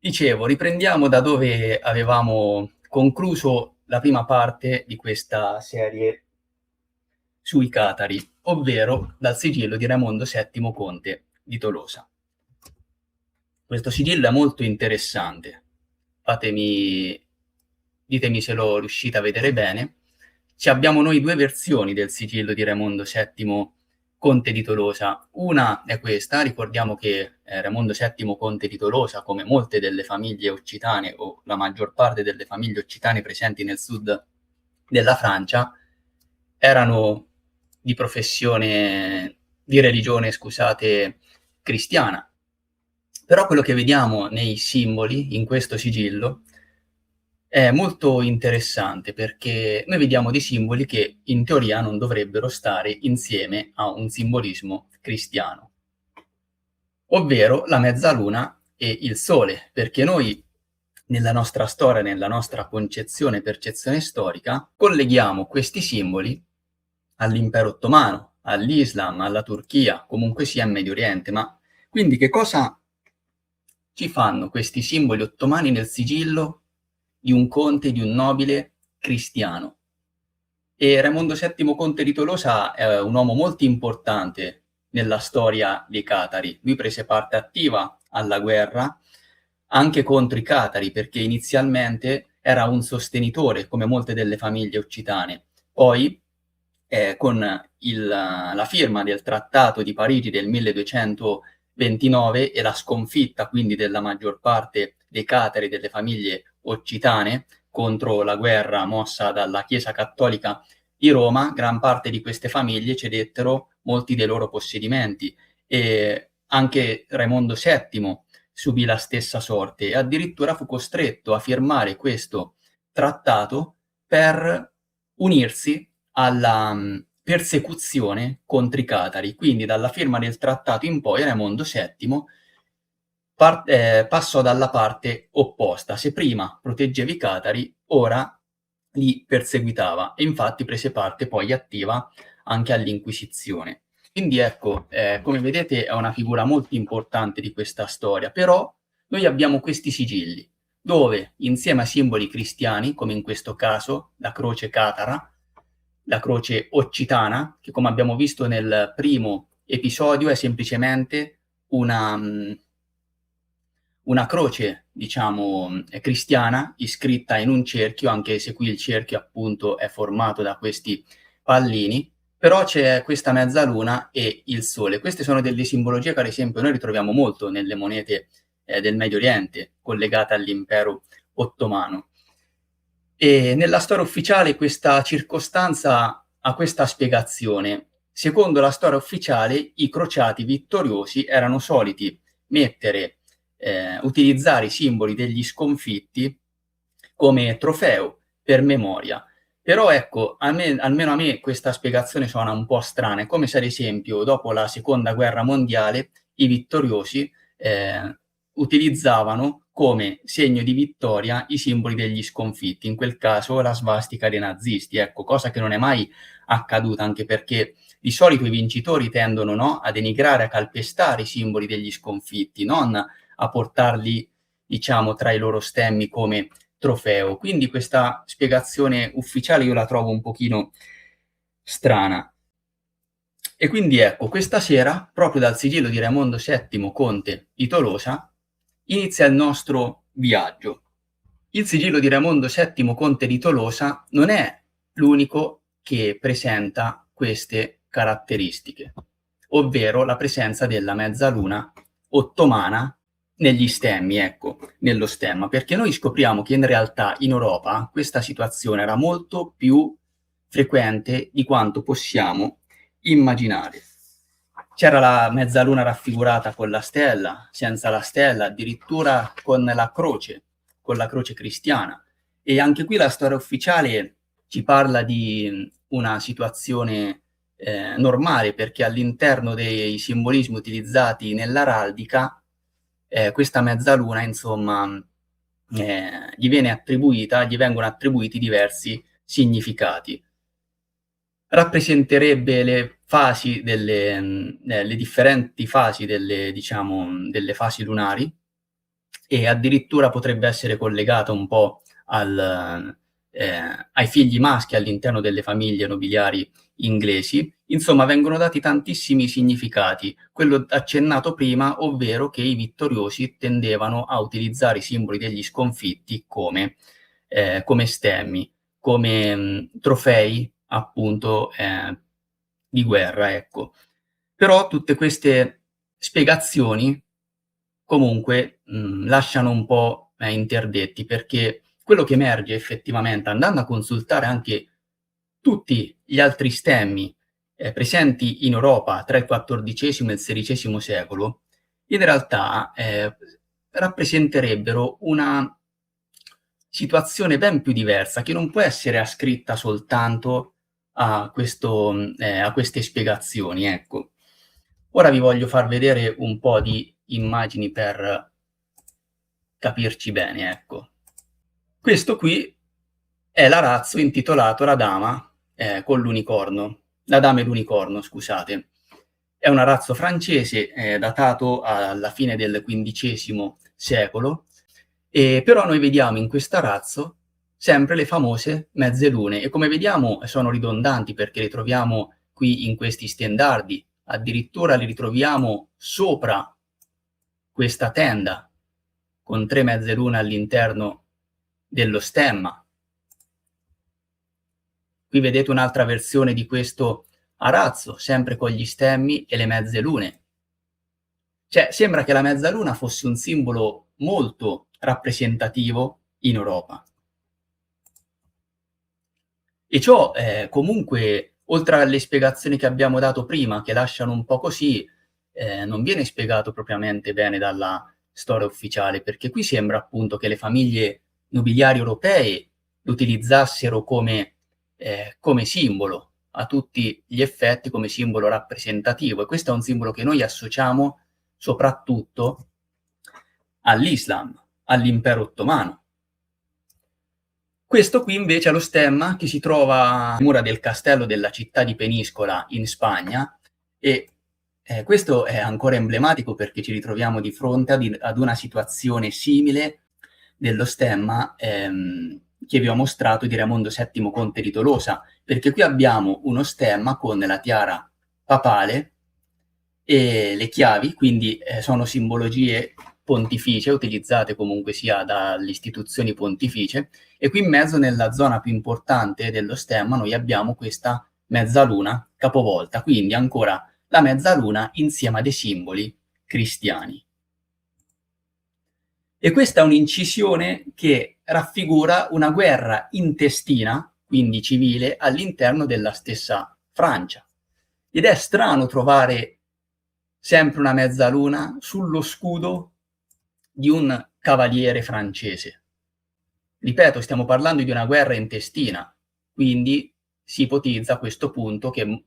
Dicevo, riprendiamo da dove avevamo concluso la prima parte di questa serie sui Catari, ovvero dal sigillo di Raimondo VII Conte di Tolosa. Questo sigillo è molto interessante. Ditemi se lo riuscite a vedere bene. Abbiamo noi due versioni del sigillo di Raimondo VII Conte di Tolosa. Una è questa, ricordiamo che Raimondo VII Conte di Tolosa, come molte delle famiglie occitane o la maggior parte delle famiglie occitane presenti nel sud della Francia, erano di religione, scusate, cristiana. Però quello che vediamo nei simboli, in questo sigillo, è molto interessante perché noi vediamo dei simboli che in teoria non dovrebbero stare insieme a un simbolismo cristiano, ovvero la mezzaluna e il sole, perché noi nella nostra storia, nella nostra concezione e percezione storica, colleghiamo questi simboli all'impero ottomano, all'Islam, alla Turchia, comunque sia in Medio Oriente. Ma quindi che cosa ci fanno questi simboli ottomani nel sigillo di un conte, di un nobile cristiano? E Raimondo VII Conte di Tolosa è un uomo molto importante nella storia dei Catari. Lui prese parte attiva alla guerra anche contro i Catari, perché inizialmente era un sostenitore, come molte delle famiglie occitane. Poi, con la firma del Trattato di Parigi del 1229 e la sconfitta quindi della maggior parte dei Catari e delle famiglie occitane contro la guerra mossa dalla Chiesa Cattolica di Roma, gran parte di queste famiglie cedettero molti dei loro possedimenti e anche Raimondo VII subì la stessa sorte e addirittura fu costretto a firmare questo trattato per unirsi alla persecuzione contro i Catari. Quindi dalla firma del trattato in poi Raimondo VII passò dalla parte opposta. Se prima proteggeva i Catari, ora li perseguitava e infatti prese parte poi attiva anche all'Inquisizione. Quindi ecco, come vedete è una figura molto importante di questa storia, però noi abbiamo questi sigilli, dove insieme ai simboli cristiani, come in questo caso la croce catara, la croce occitana, che come abbiamo visto nel primo episodio è semplicemente una croce, diciamo, cristiana, iscritta in un cerchio, anche se qui il cerchio appunto è formato da questi pallini, però c'è questa mezzaluna e il sole. Queste sono delle simbologie che ad esempio noi ritroviamo molto nelle monete del Medio Oriente, collegate all'impero ottomano. E nella storia ufficiale questa circostanza ha questa spiegazione. Secondo la storia ufficiale, i crociati vittoriosi erano soliti utilizzare i simboli degli sconfitti come trofeo per memoria. Però ecco, almeno a me questa spiegazione suona un po' strana. È come se ad esempio dopo la seconda guerra mondiale i vittoriosi utilizzavano come segno di vittoria i simboli degli sconfitti, in quel caso la svastica dei nazisti, ecco, cosa che non è mai accaduta, anche perché di solito i vincitori tendono, no, a denigrare, a calpestare i simboli degli sconfitti, non a portarli, diciamo, tra i loro stemmi come trofeo. Quindi questa spiegazione ufficiale io la trovo un pochino strana. E quindi ecco, questa sera, proprio dal sigillo di Raimondo VII Conte di Tolosa, inizia il nostro viaggio. Il sigillo di Raimondo VII Conte di Tolosa non è l'unico che presenta queste caratteristiche, ovvero la presenza della mezzaluna ottomana negli stemmi, ecco, nello stemma, perché noi scopriamo che in realtà in Europa questa situazione era molto più frequente di quanto possiamo immaginare. C'era la mezzaluna raffigurata con la stella, senza la stella, addirittura con la croce cristiana. E anche qui la storia ufficiale ci parla di una situazione normale, perché all'interno dei simbolismi utilizzati nell'araldica questa mezzaluna, insomma, gli vengono attribuiti diversi significati. Rappresenterebbe le differenti fasi delle fasi lunari, e addirittura potrebbe essere collegata un po' ai figli maschi all'interno delle famiglie nobiliari inglesi. Insomma, vengono dati tantissimi significati. Quello accennato prima, ovvero che i vittoriosi tendevano a utilizzare i simboli degli sconfitti come stemmi, come trofei appunto di guerra, ecco. Però tutte queste spiegazioni comunque lasciano un po' interdetti, perché quello che emerge effettivamente andando a consultare anche tutti gli altri stemmi presenti in Europa tra il XIV e il XVI secolo, in realtà rappresenterebbero una situazione ben più diversa, che non può essere ascritta soltanto a queste spiegazioni, ecco. Ora vi voglio far vedere un po' di immagini per capirci bene, ecco. Questo qui è l'arazzo intitolato La Dama con l'unicorno. La Dama e l'unicorno, scusate. È un arazzo francese datato alla fine del XV secolo, però noi vediamo in quest'arazzo sempre le famose mezze lune e come vediamo sono ridondanti perché le troviamo qui in questi stendardi, addirittura li ritroviamo sopra questa tenda con 3 mezze lune all'interno dello stemma. Qui vedete un'altra versione di questo arazzo, sempre con gli stemmi e le mezze lune. Cioè, sembra che la mezzaluna fosse un simbolo molto rappresentativo in Europa. E ciò comunque, oltre alle spiegazioni che abbiamo dato prima, che lasciano un po' così, non viene spiegato propriamente bene dalla storia ufficiale, perché qui sembra appunto che le famiglie nobiliari europee lo utilizzassero come simbolo, a tutti gli effetti come simbolo rappresentativo, e questo è un simbolo che noi associamo soprattutto all'Islam, all'impero ottomano. Questo qui invece è lo stemma che si trova alle mura del castello della città di Peniscola in Spagna e questo è ancora emblematico perché ci ritroviamo di fronte ad una situazione simile dello stemma che vi ho mostrato di Raimondo VII Conte di Tolosa, perché qui abbiamo uno stemma con la tiara papale e le chiavi, quindi sono simbologie pontificie, utilizzate comunque sia dalle istituzioni pontificie, e qui in mezzo, nella zona più importante dello stemma, noi abbiamo questa mezzaluna capovolta, quindi ancora la mezzaluna insieme a dei simboli cristiani. E questa è un'incisione che raffigura una guerra intestina, quindi civile, all'interno della stessa Francia. Ed è strano trovare sempre una mezzaluna sullo scudo di un cavaliere francese. Ripeto, stiamo parlando di una guerra intestina, quindi si ipotizza a questo punto che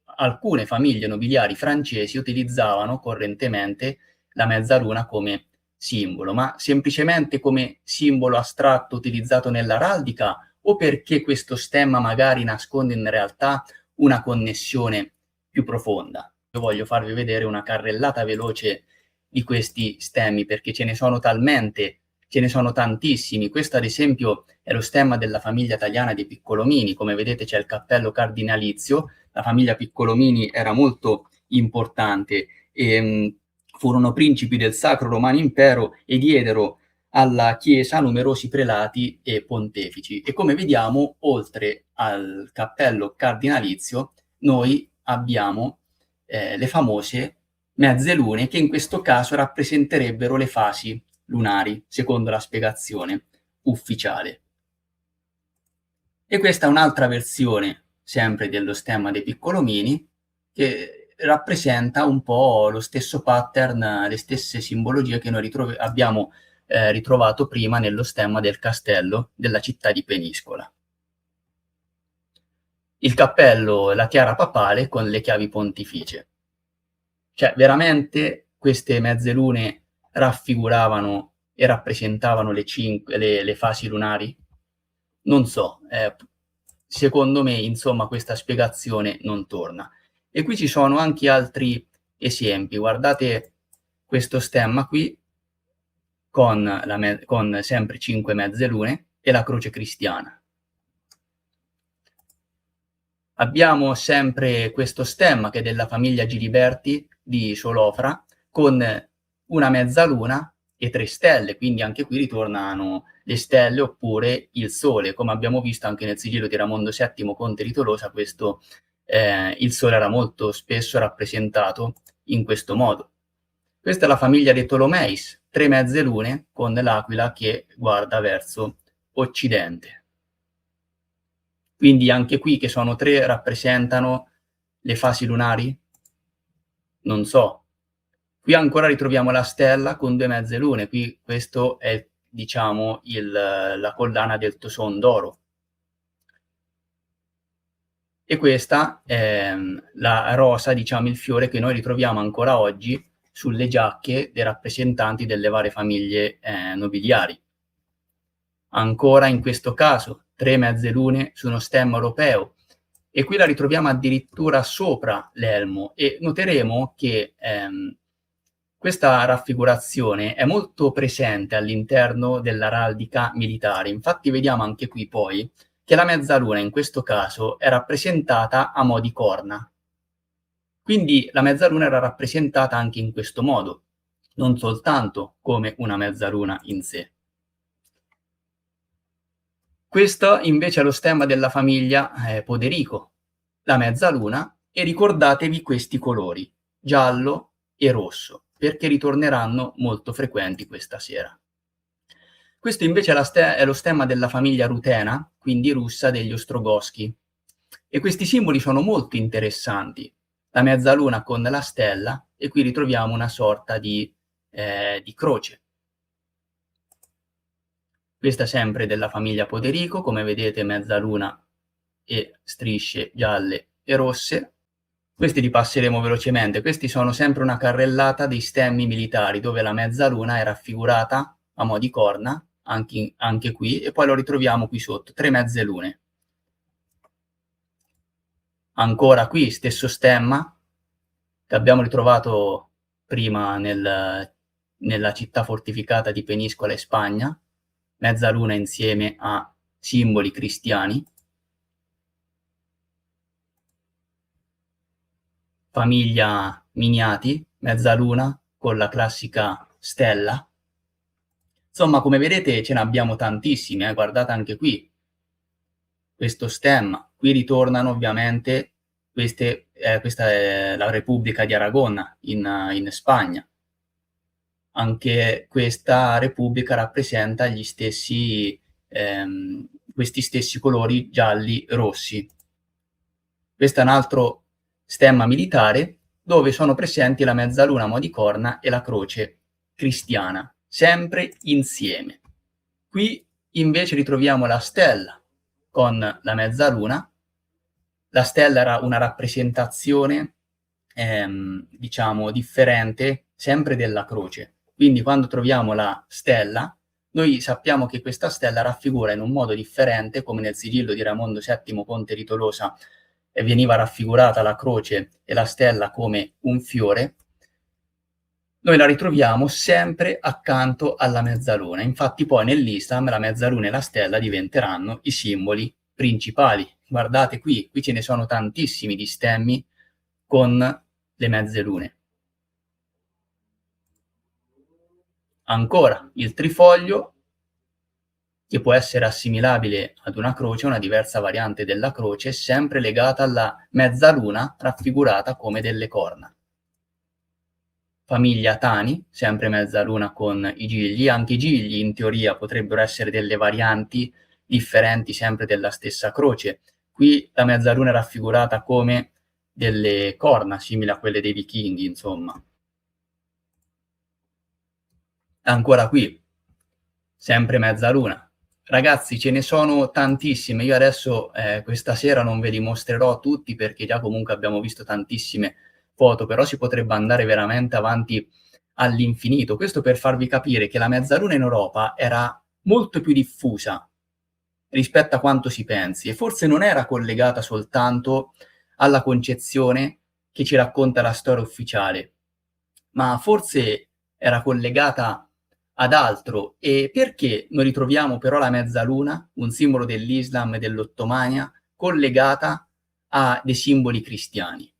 alcune famiglie nobiliari francesi utilizzavano correntemente la mezzaluna come simbolo, ma semplicemente come simbolo astratto utilizzato nell'araldica o perché questo stemma magari nasconde in realtà una connessione più profonda. Io voglio farvi vedere una carrellata veloce di questi stemmi perché ce ne sono tantissimi. Questo ad esempio è lo stemma della famiglia italiana dei Piccolomini, come vedete c'è il cappello cardinalizio, la famiglia Piccolomini era molto importante e furono principi del Sacro Romano Impero e diedero alla Chiesa numerosi prelati e pontefici. E come vediamo, oltre al cappello cardinalizio, noi abbiamo le famose mezze lune che in questo caso rappresenterebbero le fasi lunari, secondo la spiegazione ufficiale. E questa è un'altra versione, sempre dello stemma dei Piccolomini, che rappresenta un po' lo stesso pattern, le stesse simbologie che noi abbiamo ritrovato prima nello stemma del castello della città di Peniscola. Il cappello, la tiara papale con le chiavi pontificie. Cioè, veramente queste mezze lune raffiguravano e rappresentavano le fasi lunari? Non so, secondo me, insomma, questa spiegazione non torna. E qui ci sono anche altri esempi. Guardate questo stemma qui, con sempre 5 mezze lune e la croce cristiana. Abbiamo sempre questo stemma che è della famiglia Giliberti di Solofra, con una mezzaluna e 3 stelle, quindi anche qui ritornano le stelle oppure il sole, come abbiamo visto anche nel sigillo di Raimondo VII conte di Tolosa, questo il sole era molto spesso rappresentato in questo modo. Questa è la famiglia dei Tolomeis, 3 mezze lune con l'aquila che guarda verso occidente. Quindi anche qui che sono 3 rappresentano le fasi lunari? Non so. Qui ancora ritroviamo la stella con 2 mezze lune, qui questo è diciamo la collana del Toson d'oro. E questa è la rosa, diciamo il fiore che noi ritroviamo ancora oggi sulle giacche dei rappresentanti delle varie famiglie nobiliari. Ancora in questo caso 3 mezze lune su uno stemma europeo, e qui la ritroviamo addirittura sopra l'elmo, e noteremo che questa raffigurazione è molto presente all'interno dell'araldica militare. Infatti vediamo anche qui poi che la mezzaluna in questo caso è rappresentata a mo' di corna. Quindi la mezzaluna era rappresentata anche in questo modo, non soltanto come una mezzaluna in sé. Questo invece è lo stemma della famiglia Poderico, la mezzaluna, e ricordatevi questi colori, giallo e rosso, perché ritorneranno molto frequenti questa sera. Questo invece è lo stemma della famiglia rutena, quindi russa, degli Ostrogoschi, e questi simboli sono molto interessanti. La mezzaluna con la stella, e qui ritroviamo una sorta di croce. Questa sempre della famiglia Poderico, come vedete mezzaluna e strisce gialle e rosse. Questi li passeremo velocemente. Questi sono sempre una carrellata dei stemmi militari, dove la mezzaluna è raffigurata a mo' di corna, anche qui, e poi lo ritroviamo qui sotto, 3 mezze lune. Ancora qui, stesso stemma, che abbiamo ritrovato prima nella città fortificata di Peniscola in Spagna, mezzaluna insieme a simboli cristiani. Famiglia Miniati, mezzaluna con la classica stella. Insomma, come vedete ce ne abbiamo tantissime, guardate anche qui. Questo stemma, qui ritornano ovviamente questa è la Repubblica di Aragona in Spagna. Anche questa repubblica rappresenta questi stessi colori gialli rossi. Questo è un altro stemma militare dove sono presenti la mezzaluna a mo' di corna e la croce cristiana, sempre insieme. Qui invece ritroviamo la stella con la mezzaluna. La stella era una rappresentazione diciamo differente sempre della croce. Quindi quando troviamo la stella, noi sappiamo che questa stella raffigura in un modo differente, come nel sigillo di Raimondo VII conte di Tolosa veniva raffigurata la croce e la stella come un fiore, noi la ritroviamo sempre accanto alla mezzaluna. Infatti poi nell'Islam la mezzaluna e la stella diventeranno i simboli principali. Guardate qui ce ne sono tantissimi di stemmi con le mezze lune. Ancora il trifoglio, che può essere assimilabile ad una croce, una diversa variante della croce, sempre legata alla mezzaluna raffigurata come delle corna. Famiglia Tani, sempre mezzaluna con i gigli. Anche i gigli in teoria potrebbero essere delle varianti differenti sempre della stessa croce. Qui la mezzaluna è raffigurata come delle corna, simili a quelle dei vichinghi, insomma. Ancora qui, sempre mezzaluna. Ragazzi, ce ne sono tantissime. Io adesso questa sera non ve li mostrerò tutti perché già comunque abbiamo visto tantissime foto, però si potrebbe andare veramente avanti all'infinito. Questo per farvi capire che la mezzaluna in Europa era molto più diffusa rispetto a quanto si pensi, e forse non era collegata soltanto alla concezione che ci racconta la storia ufficiale, ma forse era collegata ad altro. E perché noi ritroviamo però la mezzaluna, un simbolo dell'Islam e dell'Ottomania, collegata a dei simboli cristiani?